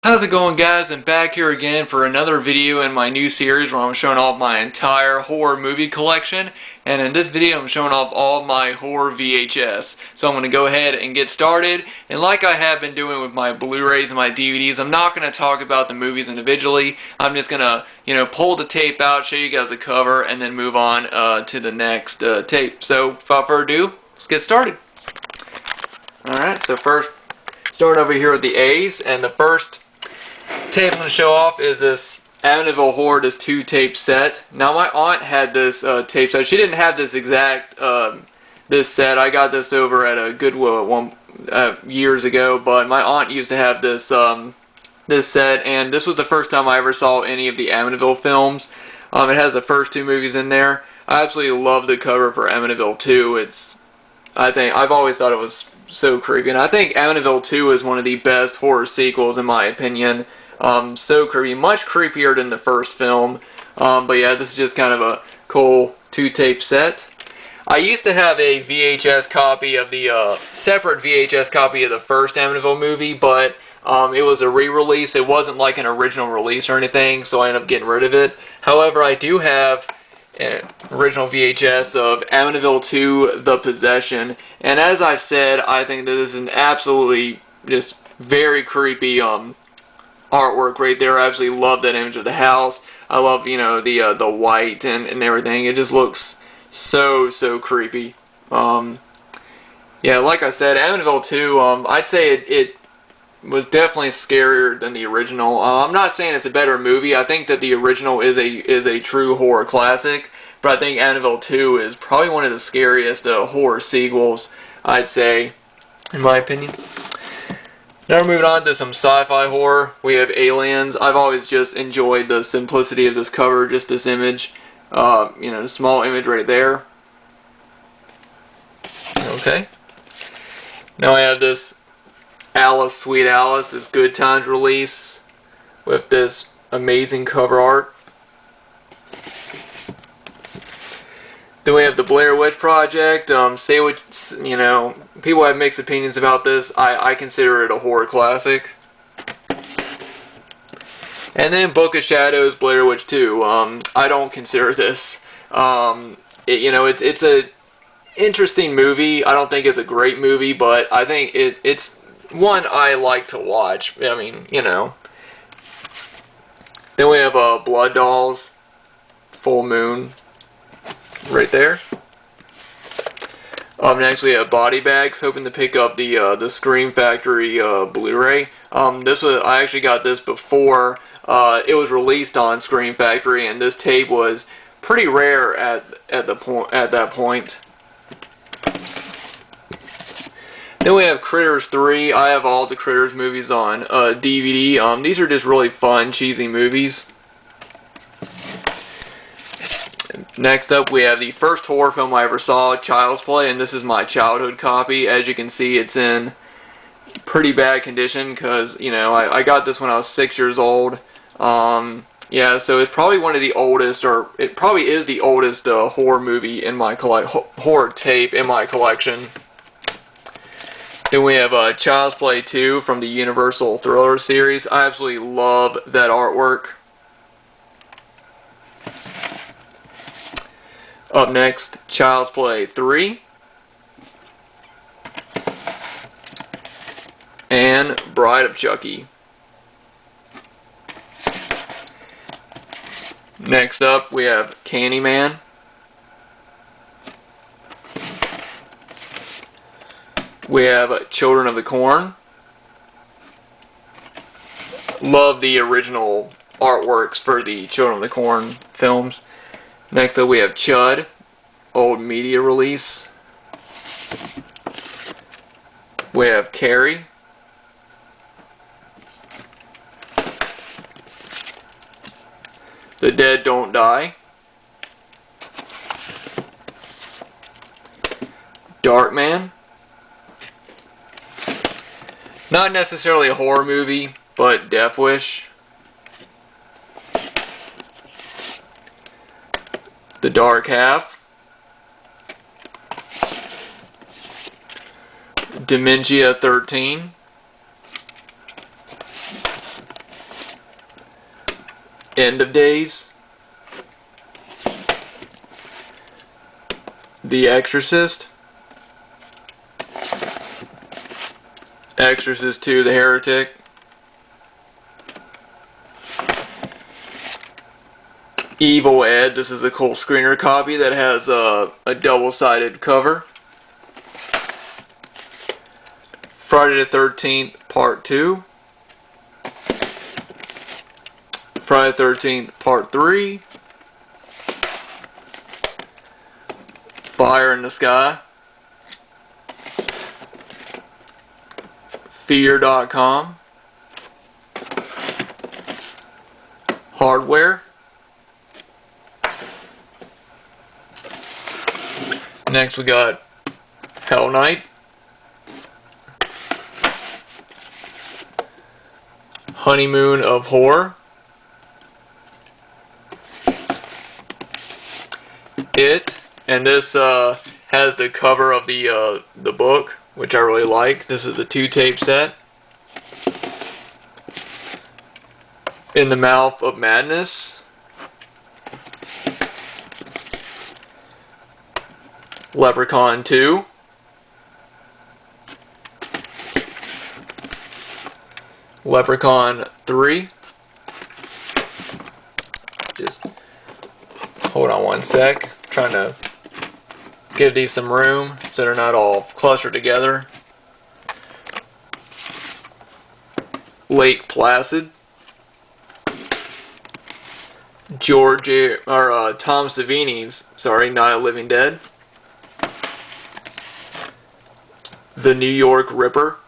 How's it going, guys? I'm back here again for another video in my new series where I'm showing off my entire horror movie collection, and in this video I'm showing off all my horror VHS. So I'm going to go ahead and get started, and like I have been doing with my Blu-rays and my DVDs, I'm not going to talk about the movies individually. I'm just going to, pull the tape out, show you guys the cover, and then move on to the next tape. So without further ado, let's get started. Alright, so first, start over here with the A's, and the first tape I'm going to show off is this Amityville Horror, this 2-tape set. Now my aunt had this tape set. She didn't have this exact this set. I got this over at a Goodwill at years ago, but my aunt used to have this this set, and this was the first time I ever saw any of the Amityville films. It has the first two movies in there. I absolutely love the cover for Amityville 2. I've always thought it was so creepy, and I think Amityville 2 is one of the best horror sequels in my opinion. So creepy, much creepier than the first film. But yeah, this is just kind of a cool 2-tape set. I used to have a VHS copy of the separate VHS copy of the first Amityville movie, but it was a re-release. It wasn't like an original release or anything, so I ended up getting rid of it. However, I do have an original VHS of Amityville 2: The Possession, and as I said, I think that this is an absolutely just very creepy artwork right there. I absolutely love that image of the house. I love, the white and everything. It just looks so creepy. Yeah, like I said, Amityville 2, I'd say it was definitely scarier than the original. I'm not saying it's a better movie. I think that the original is a true horror classic, but I think Amityville 2 is probably one of the scariest horror sequels, I'd say, in my opinion. Now we're moving on to some sci-fi horror. We have Aliens. I've always just enjoyed the simplicity of this cover, just this image. The small image right there. Okay. Now I have this Alice, Sweet Alice, this Good Times release with this amazing cover art. Then we have the Blair Witch Project. Say what, people have mixed opinions about this. I consider it a horror classic. And then Book of Shadows, Blair Witch 2. I don't consider this. It's a interesting movie. I don't think it's a great movie, but I think it's one I like to watch. I mean, Then we have Blood Dolls, Full Moon. Right there. Next we have Body Bags, hoping to pick up the Scream Factory Blu-ray. I actually got this before it was released on Scream Factory, and this tape was pretty rare at that point. Then we have Critters 3. I have all the Critters movies on DVD. These are just really fun, cheesy movies. Next up, we have the first horror film I ever saw, Child's Play, and this is my childhood copy. As you can see, it's in pretty bad condition because, I got this when I was 6 years old. Yeah, so it's probably one of the oldest, or it probably is the oldest horror movie in my horror tape in my collection. Then we have Child's Play 2 from the Universal Thriller series. I absolutely love that artwork. Up next, Child's Play 3 and Bride of Chucky. Next up, we have Candyman. We have Children of the Corn. Love the original artworks for the Children of the Corn films. Next up we have Chud, old media release. We have Carrie. The Dead Don't Die. Darkman. Not necessarily a horror movie, but Death Wish. The Dark Half. Dementia 13. End of Days, The Exorcist, Exorcist 2, The Heretic, Evil Ed. This is a cool screener copy that has a double-sided cover. Friday the 13th Part 2, Friday the 13th Part 3, Fire in the Sky, Fear.com, Hardware. Next we got Hell Night, Honeymoon of Horror, It, and this has the cover of the book, which I really like. This is the 2-tape set. In the Mouth of Madness, Leprechaun 2, Leprechaun 3. Just hold on one sec. Trying to give these some room so they're not all clustered together. Lake Placid, Tom Savini's, Night of the Living Dead, The New York Ripper,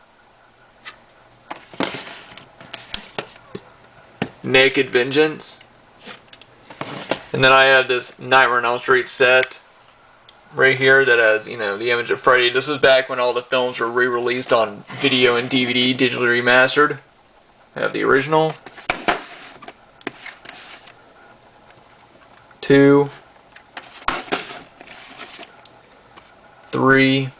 Naked Vengeance, and then I have this Nightmare on Elm Street set right here that has, the image of Freddy. This was back when all the films were re-released on video and DVD, digitally remastered. I have the original. 2, 3,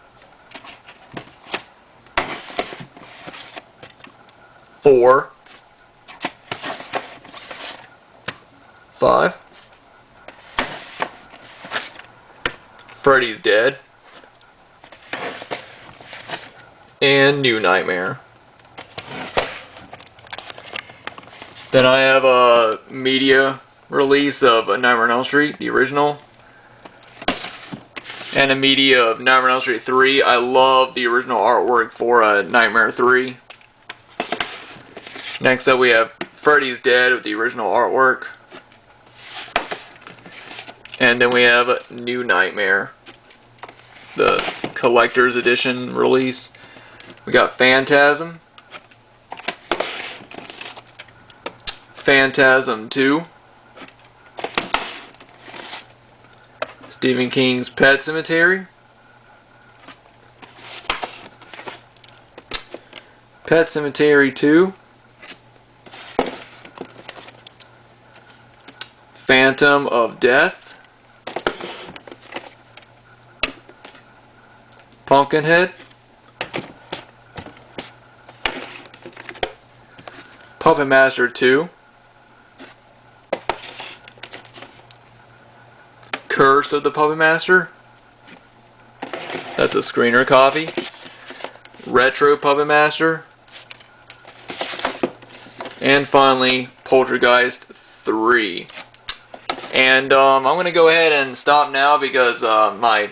4, 5. Freddy's Dead, and New Nightmare. Then I have a media release of Nightmare on Elm Street, the original, and a media of Nightmare on Elm Street 3. I love the original artwork for Nightmare 3. Next up we have Freddy's Dead with the original artwork. And then we have New Nightmare, the collector's edition release. We got Phantasm, Phantasm 2, Stephen King's Pet Sematary, Pet Sematary 2, Phantom of Death, Pumpkinhead, Puppet Master 2, Curse of the Puppet Master, that's a screener copy, Retro Puppet Master, and finally Poltergeist 3. And I'm going to go ahead and stop now because my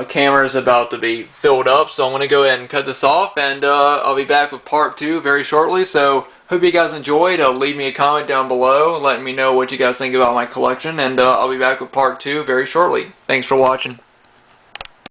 camera is about to be filled up, so I'm going to go ahead and cut this off, and I'll be back with part 2 very shortly. So hope you guys enjoyed. Leave me a comment down below letting me know what you guys think about my collection, and I'll be back with part 2 very shortly. Thanks for watching.